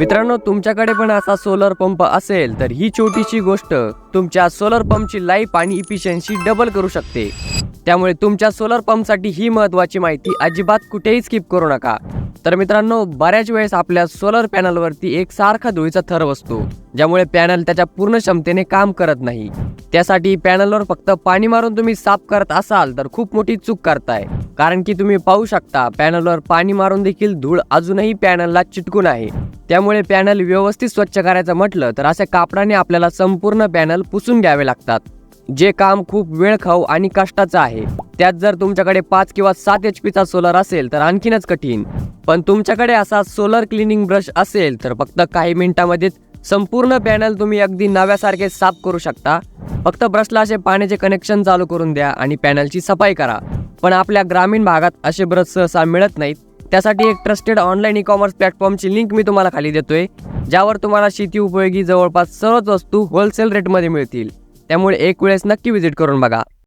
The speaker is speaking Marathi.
मित्रांनो, तुमच्याकडे पण असा सोलर पंप असेल तर ही छोटीशी गोष्ट तुमच्या सोलर पंपची लाईफ आणि इफिशियन्सी डबल करू शकते। त्यामुळे तुमच्या सोलर पंपसाठी ही महत्त्वाची माहिती अजिबात कुठेही स्किप करू नका। तर मित्रांनो, बऱ्याच वेळेस आपल्या सोलर पॅनलवरती एक सारखा धुळीचा थर बसतो, ज्यामुळे पॅनल त्याच्या पूर्ण क्षमतेने काम करत नाही। त्यासाठी पॅनलवर फक्त पाणी मारून तुम्ही साफ करत असाल तर खूप मोठी चूक करताय, कारण की तुम्ही पाहू शकता पॅनलवर पाणी मारून देखील धूळ अजूनही पॅनलला चिटकून आहे। त्यामुळे पॅनल व्यवस्थित स्वच्छ करायचं म्हटलं तर अशा कापडाने आपल्याला संपूर्ण पॅनल पुसून घ्यावे लागतात, जे काम खूप वेळ खाऊ आणि कष्टाचं आहे। त्यात जर तुमच्याकडे 5 किंवा 7 HP चा सोलर असेल तर आणखीनच कठीण। पण तुमच्याकडे असा सोलर क्लिनिंग ब्रश असेल तर फक्त काही मिनिटांमध्येच संपूर्ण पॅनल तुम्ही अगदी नव्यासारखे साफ करू शकता। फक्त ब्रशला असे पाण्याचे कनेक्शन चालू करून द्या आणि पॅनलची सफाई करा। पण आपल्या ग्रामीण भागात असे ब्रश सहसा मिळत नाहीत। त्यासाठी एक ट्रस्टेड ऑनलाईन ई-कॉमर्स प्लॅटफॉर्मची लिंक मी तुम्हाला खाली देतोय, ज्यावर तुम्हाला शेती उपयोगी जवळपास सर्वच वस्तू होलसेल रेटमध्ये मिळतील। त्यामुळे एक वेळेस नक्की व्हिजिट करून बघा।